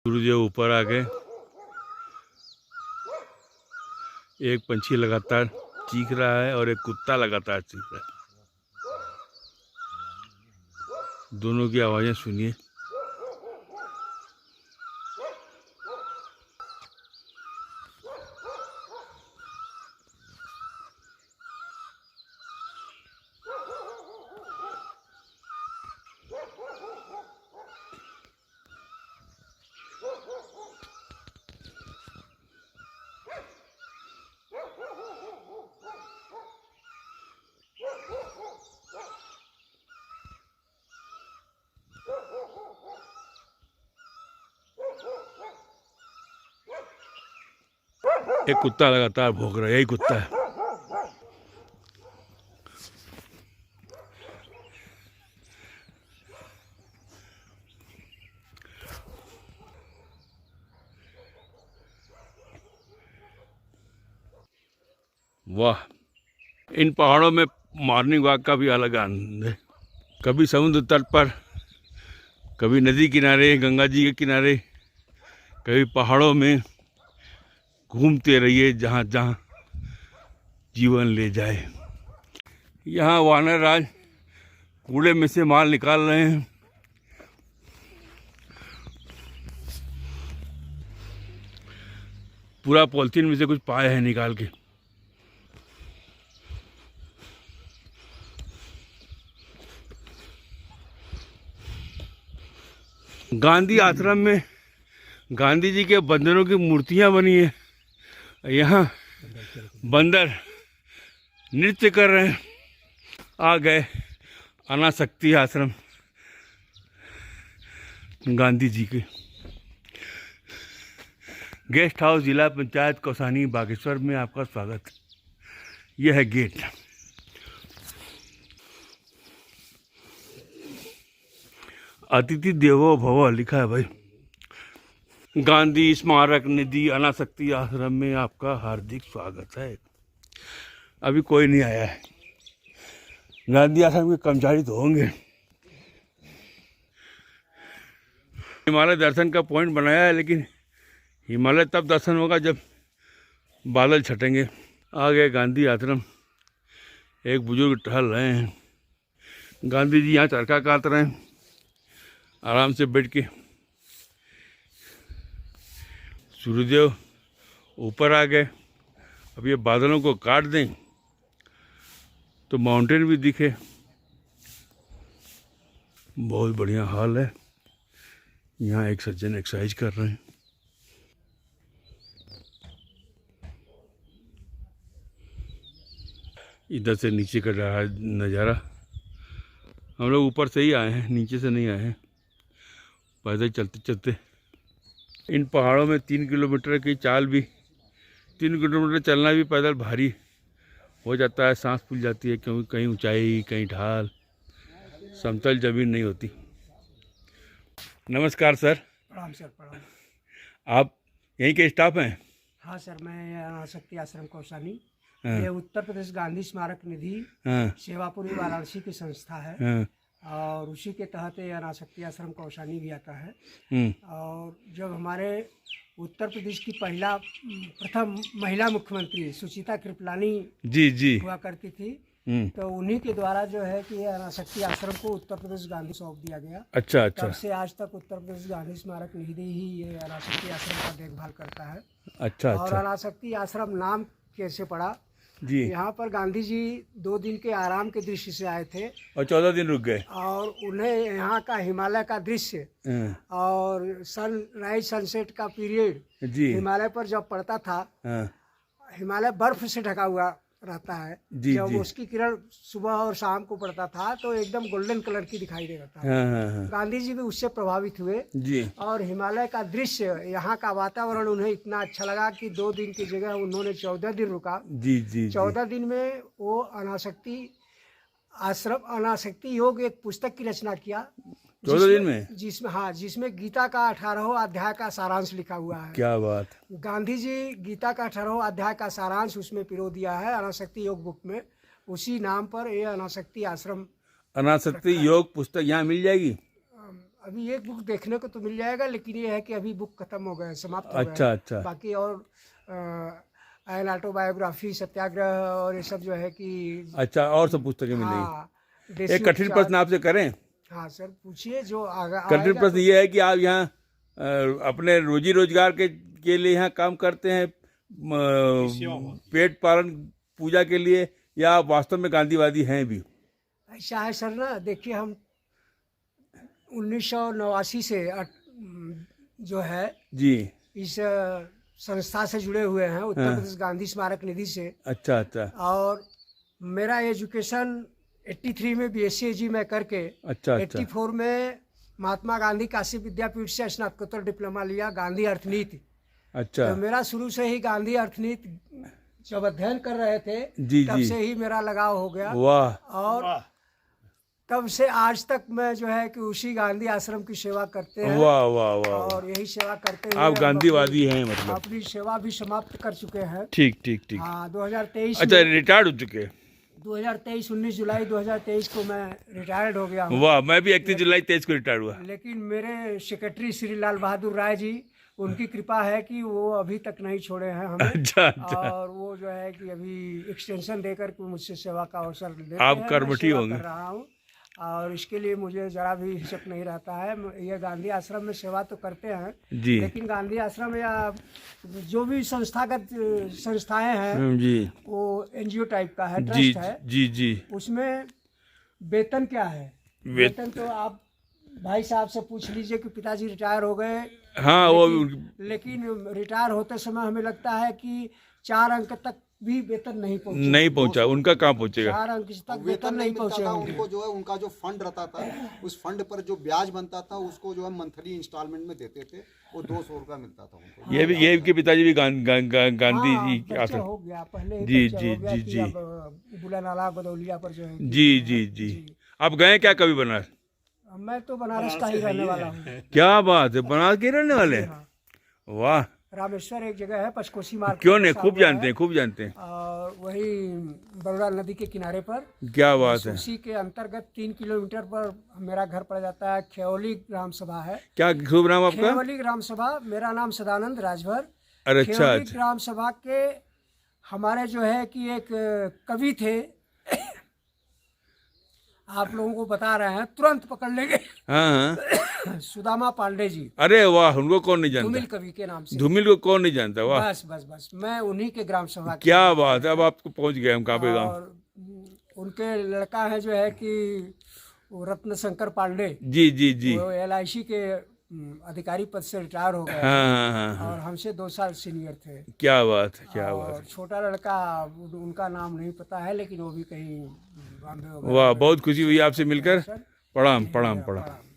सूर्यदेव ऊपर आ गए। एक पंछी लगातार चीख रहा है और एक कुत्ता लगातार चीख रहा है। दोनों की आवाज़ें सुनिए। एक कुत्ता लगातार भौंक रहा है, यही कुत्ता है। वाह, इन पहाड़ों में मॉर्निंग वॉक का भी अलग आनंद है। कभी समुद्र तट पर, कभी नदी किनारे, गंगा जी के किनारे, कभी पहाड़ों में घूमते रहिए जहाँ जहाँ जीवन ले जाए। यहाँ वानर राज कूड़े में से माल निकाल रहे हैं। पूरा पॉलिथीन में से कुछ पाए हैं निकाल के। गांधी आश्रम में गांधी जी के बंदरों की मूर्तियां बनी है। यहाँ बंदर नृत्य कर रहे हैं। आ गए अनासक्ति आश्रम गांधी जी के। गेस्ट हाउस जिला पंचायत कौसानी बागेश्वर में आपका स्वागत। यह है गेट। अतिथि देवो भव लिखा है भाई। गांधी स्मारक निधि अनासक्ति आश्रम में आपका हार्दिक स्वागत है। अभी कोई नहीं आया है। गांधी आश्रम के कर्मचारी तो होंगे। हिमालय दर्शन का पॉइंट बनाया है, लेकिन हिमालय तब दर्शन होगा जब बादल छटेंगे। आ गए गांधी आश्रम। एक बुजुर्ग टहल रहे हैं। गांधी जी यहाँ चरखा काट रहे हैं आराम से बैठ के। सूर्यदेव ऊपर आ गए। अब ये बादलों को काट दें तो माउंटेन भी दिखे। बहुत बढ़िया हाल है। यहाँ एक सज्जन एक्सरसाइज कर रहे हैं। इधर से नीचे का रहा नज़ारा। हम लोग ऊपर से ही आए हैं, नीचे से नहीं आए हैं। पैदल चलते चलते इन पहाड़ों में 3 किलोमीटर की चाल भी, 3 किलोमीटर चलना भी पैदल भारी हो जाता है। सांस फूल जाती है, क्योंकि कहीं ऊंचाई, कहीं ढाल, समतल जमीन नहीं होती। नमस्कार सर। प्रणाम सर, प्रणाम। आप यहीं के स्टाफ हैं? हाँ सर, मैं अनासक्ति आश्रम कौसानी। हाँ। ये उत्तर प्रदेश गांधी स्मारक निधि हाँ। सेवापुरी वाराणसी की संस्था है। हाँ। और उसी के तहत ये अनासक्ति आश्रम कौसानी भी आता है। और जब हमारे उत्तर प्रदेश की प्रथम महिला मुख्यमंत्री सुचिता कृपलानी जी हुआ करती थी, तो उन्हीं के द्वारा जो है कि ये अनासक्ति आश्रम को उत्तर प्रदेश गांधी सौंप दिया गया। अच्छा। तब से आज तक उत्तर प्रदेश गांधी स्मारक निधि ही ये अनासक्ति आश्रम का देखभाल करता है। अच्छा। और अनासक्ति आश्रम नाम कैसे पड़ा जी। यहाँ पर गांधी जी 2 दिन के आराम के दृष्टि से आए थे और 14 दिन रुक गए। और उन्हें यहाँ का हिमालय का दृश्य और सनराइज सनसेट का पीरियड जी हिमालय पर जब पड़ता था, हिमालय बर्फ से ढका हुआ रहता है। जब उसकी किरण सुबह और शाम को पड़ता था तो एकदम गोल्डन कलर की दिखाई देता था। गांधी जी भी उससे प्रभावित हुए जी। और हिमालय का दृश्य, यहाँ का वातावरण उन्हें इतना अच्छा लगा कि 2 दिन की जगह उन्होंने 14 दिन रुका। जी। 14 दिन में वो अनासक्ति आश्रम, अनासक्ति योग एक पुस्तक की रचना किया। 14 दिन में? जिसमें गीता का 18वां अध्याय का सारांश लिखा हुआ है। क्या बात। गांधी जी गीता का 18वां अध्याय का सारांश उसमें पिरो दिया है अनासक्ति योग बुक में। उसी नाम पर ये अनासक्ति आश्रम, अनासक्ति योग पुस्तक यहाँ मिल जाएगी। अभी एक बुक देखने को तो मिल जाएगा, लेकिन ये है कि अभी बुक खत्म हो गए, समाप्त हो गए। अच्छा अच्छा। बाकी और एन ऑटोबायोग्राफी, सत्याग्रह और ये सब जो है कि अच्छा, और सब पुस्तकें मिलेंगी। हाँ, एक कठिन प्रश्न आपसे करें? हाँ सर, पूछिए जो आगे कठिन प्रश्न ये है कि आप यहाँ अपने रोजी रोजगार के लिए यहाँ काम करते हैं, पेट पालन पूजा के लिए, या आप वास्तव में गांधीवादी हैं भी? ऐसा है सर ना, देखिए हम 1989 से जो है जी इस संस्था से जुड़े हुए हैं, उत्तर प्रदेश गांधी स्मारक निधि से। अच्छा अच्छा। और मेरा एजुकेशन 83 में BSc मैं करके अच्छा अच्छा। 84 में महात्मा गांधी काशी विद्यापीठ से स्नातकोत्तर डिप्लोमा लिया, गांधी अर्थनीति। अच्छा। तो मेरा शुरू से ही गांधी अर्थनीति जब अध्ययन कर रहे थे जी तब जी। से ही मेरा लगाव हो गया। वाह। और तब से आज तक मैं जो है कि उसी गांधी आश्रम की सेवा करते हैं। वाह वाह वाह। और यही सेवा करते हुए आप गांधीवादी हैं मतलब? अपनी सेवा भी समाप्त कर चुके हैं। ठीक ठीक ठीक। हाँ, 2023 अच्छा, रिटायर्ड हो चुके? 19 जुलाई 2023 को मैं रिटायर्ड हो गया हूँ। वाह, मैं भी 31 जुलाई 23 को रिटायर्ड हुआ। लेकिन मेरे सेक्रेटरी श्री लाल बहादुर राय जी, उनकी कृपा है कि वो अभी तक नहीं छोड़े हैं हमें। अच्छा अच्छा। और वो जो है कि अभी एक्सटेंशन देकर के मुझसे सेवा का अवसर लेते हैं। आप कर्मठी मैं सेवा होंगे। कर रहा हूँ और इसके लिए मुझे जरा भी हिचक नहीं रहता है। ये गांधी आश्रम में सेवा तो करते हैं जी लेकिन गांधी आश्रम या जो भी संस्थागत संस्थाएं हैं जी वो NGO टाइप का है, जी ट्रस्ट है। जी जी। उसमें वेतन क्या है? वेतन तो आप भाई साहब से पूछ लीजिए कि पिताजी रिटायर हो गए। हाँ, वो लेकिन रिटायर होते समय हमें लगता है कि 4 अंक तक भी वेतन नहीं पहुंचा। उनका कहाँ पहुंचेगा? 4 अंक तक वेतन नहीं पहुंचे था होंगे। उनको। जो है उनका जो फंड रहता था, उस फंड पर जो ब्याज बनता था उसको जो है मंथली इंस्टॉलमेंट में देते थे। वो 200 रुपया मिलता था उनको। ये के पिताजी भी गांधी हाँ, जी बच्चा आश्रम। हो गया पहले ही, जी बच्चा जी हो गया जी कि जी अब बुलानाला बदौलिया पर जो है। जी जी जी। आप गए क्या कभी बनारस? मैं तो बनारस का ही रहने वाला हूँ। क्या बात है, बनारस के रहने वाले हैं? हाँ। वाह। रामेश्वर एक जगह है, पंचकोशी मार्ग। क्यों नहीं, खूब जानते हैं, खूब जानते हैं। और वही बरोड़ा नदी के किनारे पर। क्या बात है। उसी के अंतर्गत 3 किलोमीटर पर मेरा घर पड़ जाता है। खेवली ग्राम सभा है। क्या शुभ नाम आपका? खेवली ग्राम सभा। मेरा नाम सदानंद राजभर। अरे अच्छा खेवली अच्छा। ग्राम सभा के हमारे जो है कि एक कवि थे, आप लोगों को बता रहे हैं, तुरंत पकड़ लेंगे। हाँ हाँ। सुदामा पांडे जी। अरे वाह, उनको कौन नहीं जानता? धूमिल कवि के नाम से। धूमिल को कौन नहीं जानता? वाह, बस मैं उन्हीं के ग्राम सभा के। क्या बात है। अब आपको पहुंच गए हम कहाँ पे गाँव। और उनके लड़का है जो है कि वो रत्न शंकर पांडे। जी जी जी। वो LIC के अधिकारी पद से रिटायर हो गए। हाँ हाँ हाँ। और हमसे 2 साल सीनियर थे। क्या बात है, क्या बात और छोटा लड़का, उनका नाम नहीं पता है, लेकिन वो भी कहीं बॉम्बे हो गया। है। वाह, बहुत खुशी हुई आपसे मिलकर। प्रणाम प्रणाम प्रणाम।